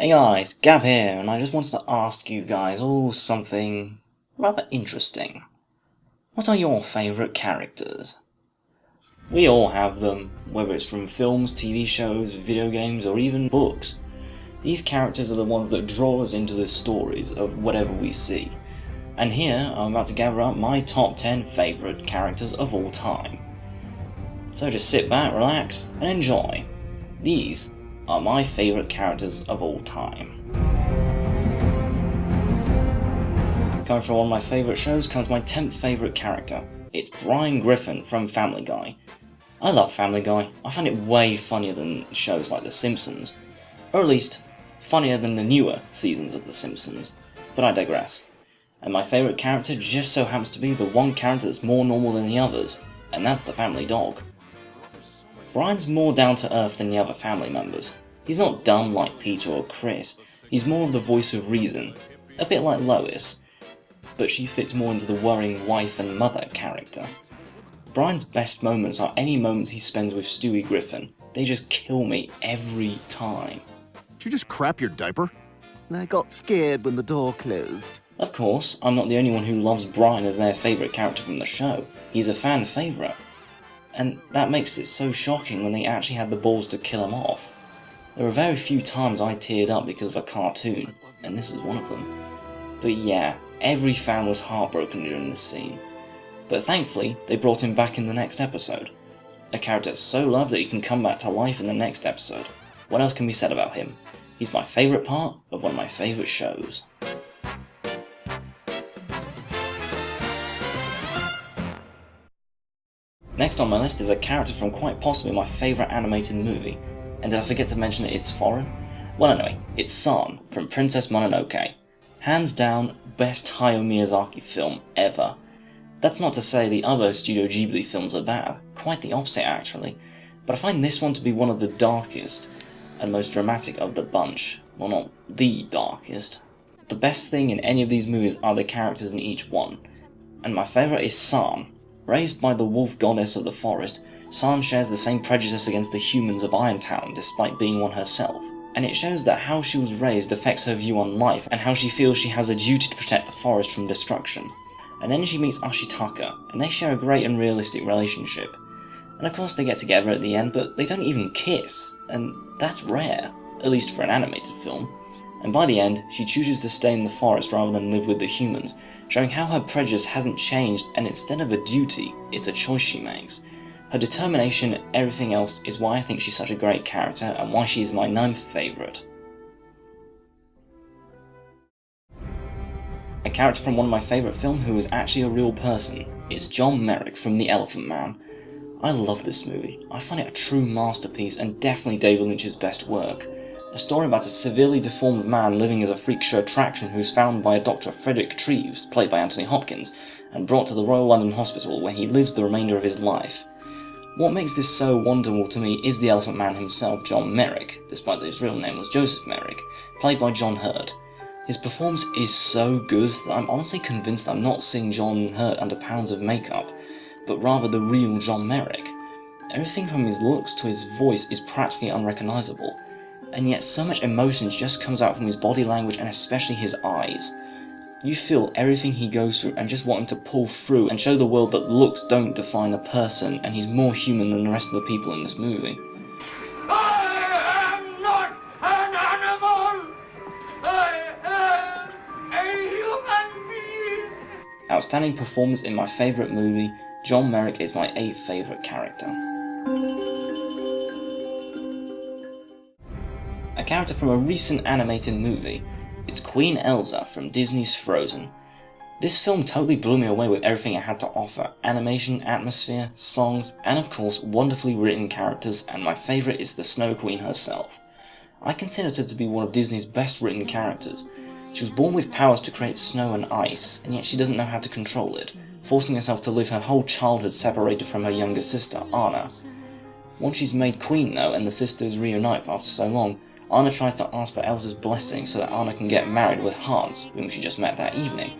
Hey guys, Gab here, and I just wanted to ask you guys all something rather interesting. What are your favourite characters? We all have them, whether it's from films, TV shows, video games, or even books. These characters are the ones that draw us into the stories of whatever we see. And here, I'm about to gather up my top 10 favourite characters of all time. So just sit back, relax, and enjoy. These are my favourite characters of all time. Coming from one of my favourite shows comes my 10th favourite character. It's Brian Griffin from Family Guy. I love Family Guy. I find it way funnier than shows like The Simpsons. Or at least, funnier than the newer seasons of The Simpsons. But I digress. And my favourite character just so happens to be the one character that's more normal than the others, and that's the family dog. Brian's more down to earth than the other family members. He's not dumb like Peter or Chris, he's more of the voice of reason, a bit like Lois, but she fits more into the worrying wife and mother character. Brian's best moments are any moments he spends with Stewie Griffin. They just kill me every time. Did you just crap your diaper? I got scared when the door closed. Of course, I'm not the only one who loves Brian as their favourite character from the show. He's a fan favourite. And that makes it so shocking when they actually had the balls to kill him off. There were very few times I teared up because of a cartoon, and this is one of them. But yeah, every fan was heartbroken during this scene. But thankfully, they brought him back in the next episode. A character so loved that he can come back to life in the next episode. What else can be said about him? He's my favourite part of one of my favourite shows. Next on my list is a character from quite possibly my favourite animated movie, and did I forget to mention it's foreign? Well anyway, it's San from Princess Mononoke. Hands down, best Hayao Miyazaki film ever. That's not to say the other Studio Ghibli films are bad, quite the opposite actually, but I find this one to be one of the darkest and most dramatic of the bunch. Well, not the darkest. The best thing in any of these movies are the characters in each one, and my favourite is San. Raised by the wolf goddess of the forest, San shares the same prejudice against the humans of Irontown despite being one herself, and it shows that how she was raised affects her view on life and how she feels she has a duty to protect the forest from destruction. And then she meets Ashitaka, and they share a great and realistic relationship. And of course they get together at the end, but they don't even kiss, and that's rare, at least for an animated film. And by the end, she chooses to stay in the forest rather than live with the humans, showing how her prejudice hasn't changed, and instead of a duty, it's a choice she makes. Her determination and everything else is why I think she's such a great character, and why she is my 9th favourite. A character from one of my favourite films who is actually a real person is John Merrick from The Elephant Man. I love this movie. I find it a true masterpiece and definitely David Lynch's best work. A story about a severely deformed man living as a freak show attraction who's found by a Dr. Frederick Treves, played by Anthony Hopkins, and brought to the Royal London Hospital where he lives the remainder of his life. What makes this so wonderful to me is the Elephant Man himself, John Merrick, despite that his real name was Joseph Merrick, played by John Hurt. His performance is so good that I'm honestly convinced I'm not seeing John Hurt under pounds of makeup, but rather the real John Merrick. Everything from his looks to his voice is practically unrecognisable, and yet so much emotion just comes out from his body language and especially his eyes. You feel everything he goes through and just want him to pull through and show the world that looks don't define a person, and he's more human than the rest of the people in this movie. I am not an animal! I am a human being! Outstanding performance in my favourite movie, John Merrick is my 8th favourite character. A character from a recent animated movie, it's Queen Elsa from Disney's Frozen. This film totally blew me away with everything it had to offer: animation, atmosphere, songs, and of course wonderfully written characters, and my favourite is the Snow Queen herself. I consider her to be one of Disney's best written characters. She was born with powers to create snow and ice, and yet she doesn't know how to control it, forcing herself to live her whole childhood separated from her younger sister, Anna. Once she's made queen though, and the sisters reunite after so long, Anna tries to ask for Elsa's blessing so that Anna can get married with Hans, whom she just met that evening.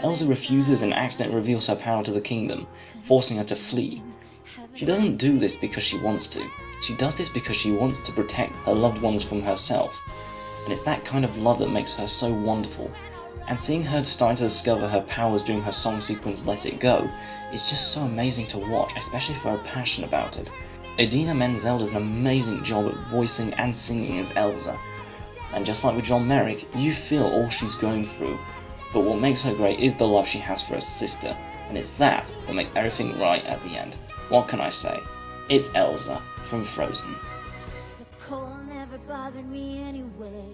Elsa refuses and accidentally reveals her power to the kingdom, forcing her to flee. She doesn't do this because she wants to. She does this because she wants to protect her loved ones from herself. and it's that kind of love that makes her so wonderful. And seeing her starting to discover her powers during her song sequence Let It Go is just so amazing to watch, especially for her passion about it. Idina Menzel does an amazing job at voicing and singing as Elsa, and just like with John Merrick, you feel all she's going through, but what makes her great is the love she has for her sister, and it's that makes everything right at the end. What can I say? It's Elsa from Frozen. The cold never bothered me anyway.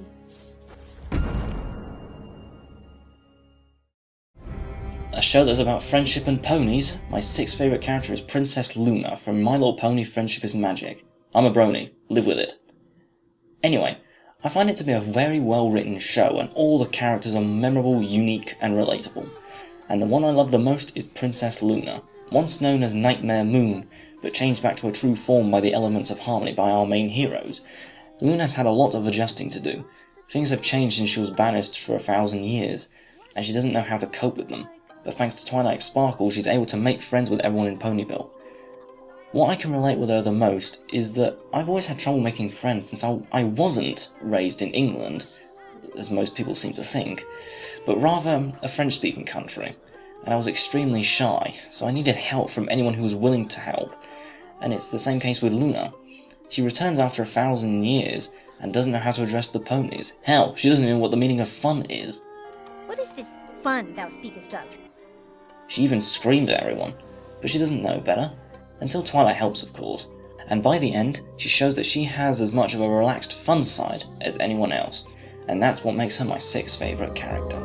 A show that's about friendship and ponies, my sixth favourite character is Princess Luna from My Little Pony Friendship is Magic. I'm a brony, live with it. Anyway, I find it to be a very well written show and all the characters are memorable, unique and relatable. And the one I love the most is Princess Luna, once known as Nightmare Moon, but changed back to a true form by the elements of harmony by our main heroes. Luna's had a lot of adjusting to do. Things have changed since she was banished for 1,000 years, and she doesn't know how to cope with them. But thanks to Twilight Sparkle, she's able to make friends with everyone in Ponyville. What I can relate with her the most is that I've always had trouble making friends since I wasn't raised in England, as most people seem to think, but rather a French-speaking country, and I was extremely shy, so I needed help from anyone who was willing to help, and it's the same case with Luna. She returns after 1,000 years and doesn't know how to address the ponies. Hell, she doesn't even know what the meaning of fun is. What is this fun thou speakest of? She even screamed at everyone, but she doesn't know better. Until Twilight helps, of course. And by the end, she shows that she has as much of a relaxed fun side as anyone else. And that's what makes her my sixth favourite character.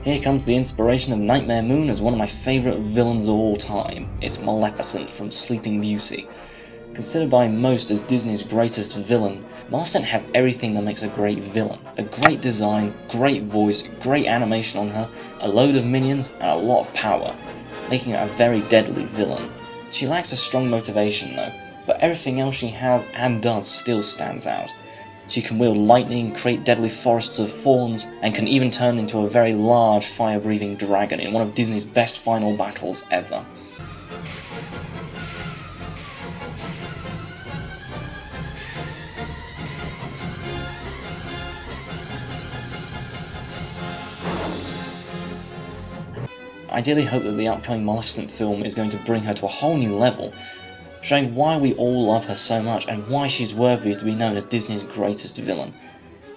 Here comes the inspiration of Nightmare Moon as one of my favourite villains of all time. It's Maleficent from Sleeping Beauty. Considered by most as Disney's greatest villain, Maleficent has everything that makes a great villain. A great design, great voice, great animation on her, a load of minions, and a lot of power, making her a very deadly villain. She lacks a strong motivation though, but everything else she has and does still stands out. She can wield lightning, create deadly forests of thorns, and can even turn into a very large fire-breathing dragon in one of Disney's best final battles ever. I ideally hope that the upcoming Maleficent film is going to bring her to a whole new level, showing why we all love her so much and why she's worthy to be known as Disney's greatest villain.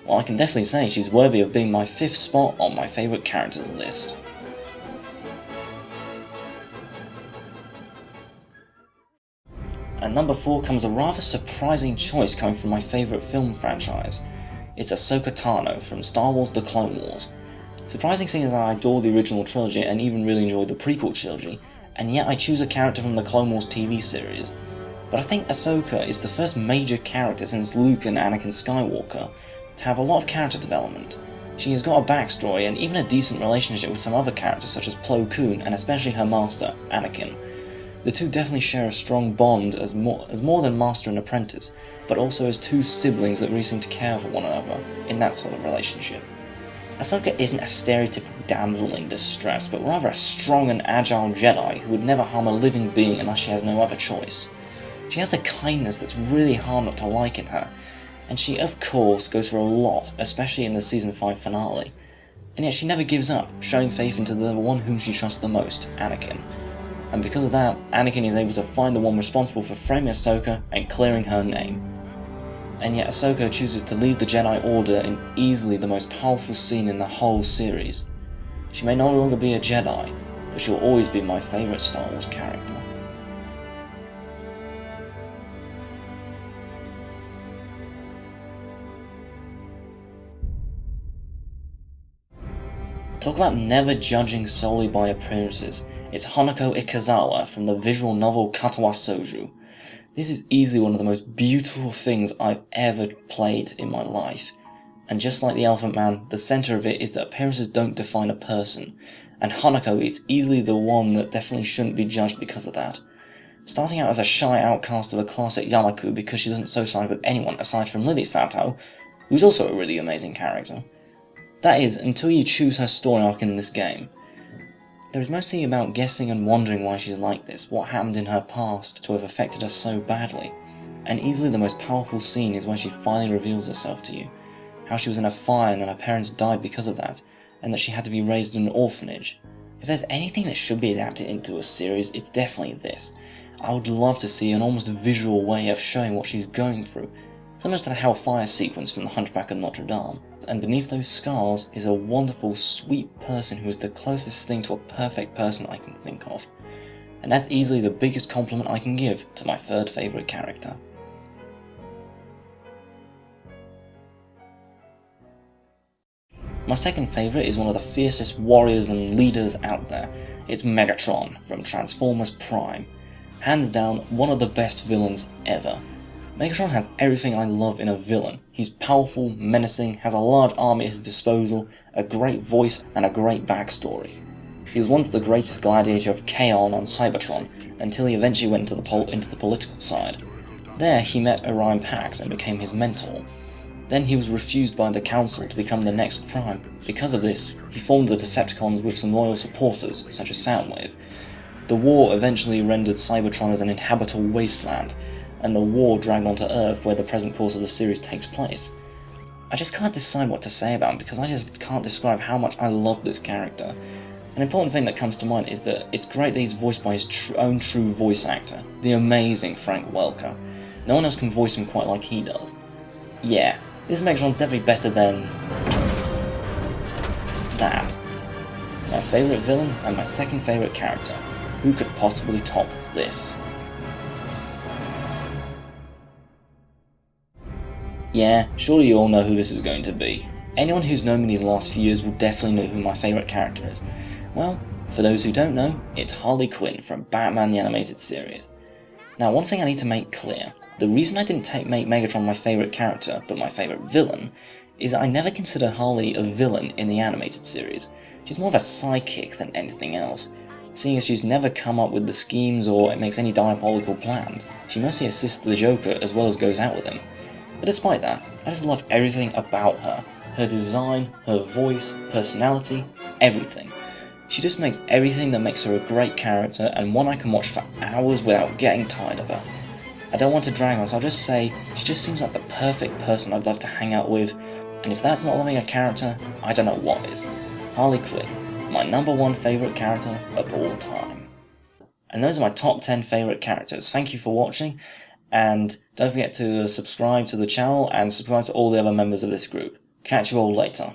Well, I can definitely say she's worthy of being my 5th spot on my favourite characters list. At number 4 comes a rather surprising choice coming from my favourite film franchise. It's Ahsoka Tano from Star Wars The Clone Wars. Surprising seeing as I adore the original trilogy and even really enjoyed the prequel trilogy, and yet I choose a character from the Clone Wars TV series. But I think Ahsoka is the first major character since Luke and Anakin Skywalker to have a lot of character development. She has got a backstory and even a decent relationship with some other characters such as Plo Koon and especially her master, Anakin. The two definitely share a strong bond as more than master and apprentice, but also as two siblings that really seem to care for one another in that sort of relationship. Ahsoka isn't a stereotypical damsel in distress, but rather a strong and agile Jedi who would never harm a living being unless she has no other choice. She has a kindness that's really hard not to like in her, and she of course goes through a lot, especially in the season 5 finale. And yet she never gives up, showing faith into the one whom she trusts the most, Anakin. And because of that, Anakin is able to find the one responsible for framing Ahsoka and clearing her name. And yet Ahsoka chooses to leave the Jedi Order in easily the most powerful scene in the whole series. She may no longer be a Jedi, but she'll always be my favourite Star Wars character. Talk about never judging solely by appearances. It's Hanako Ikazawa from the visual novel Katawa Soju. This is easily one of the most beautiful things I've ever played in my life. And just like the Elephant Man, the centre of it is that appearances don't define a person. And Hanako is easily the one that definitely shouldn't be judged because of that. Starting out as a shy outcast of a classic Yamaku because she doesn't socialise with anyone aside from Lily Sato, who's also a really amazing character. That is, until you choose her story arc in this game. There is mostly about guessing and wondering why she's like this, what happened in her past to have affected her so badly. And easily the most powerful scene is when she finally reveals herself to you. How she was in a fire and her parents died because of that, and that she had to be raised in an orphanage. If there's anything that should be adapted into a series, it's definitely this. I would love to see an almost visual way of showing what she's going through, similar to the Hellfire sequence from The Hunchback of Notre Dame. And beneath those scars is a wonderful, sweet person who is the closest thing to a perfect person I can think of. And that's easily the biggest compliment I can give to my third favourite character. My second favourite is one of the fiercest warriors and leaders out there. It's Megatron from Transformers Prime. Hands down, one of the best villains ever. Megatron has everything I love in a villain. He's powerful, menacing, has a large army at his disposal, a great voice, and a great backstory. He was once the greatest gladiator of Kaon on Cybertron, until he eventually went into the political side. There he met Orion Pax and became his mentor. Then he was refused by the Council to become the next Prime. Because of this, he formed the Decepticons with some loyal supporters, such as Soundwave. The war eventually rendered Cybertron as an inhabitable wasteland, and the war dragged onto Earth where the present course of the series takes place. I just can't decide what to say about him because I just can't describe how much I love this character. An important thing that comes to mind is that it's great that he's voiced by his own true voice actor, the amazing Frank Welker. No one else can voice him quite like he does. Yeah, this Megatron's definitely better than that. My favourite villain and my second favourite character. Who could possibly top this? Yeah, surely you all know who this is going to be. Anyone who's known me these last few years will definitely know who my favourite character is. Well, for those who don't know, it's Harley Quinn from Batman the Animated Series. Now, one thing I need to make clear. The reason I didn't make Megatron my favourite character, but my favourite villain, is that I never considered Harley a villain in the animated series. She's more of a sidekick than anything else. Seeing as she's never come up with the schemes or makes any diabolical plans, she mostly assists the Joker as well as goes out with him. But despite that, I just love everything about her. Her design, her voice, personality, everything. She just makes everything that makes her a great character and one I can watch for hours without getting tired of her. I don't want to drag on, so I'll just say she just seems like the perfect person I'd love to hang out with, and if that's not loving a character, I don't know what is. Harley Quinn, my number one favourite character of all time. And those are my top 10 favourite characters. Thank you for watching, and don't forget to subscribe to the channel and subscribe to all the other members of this group. Catch you all later.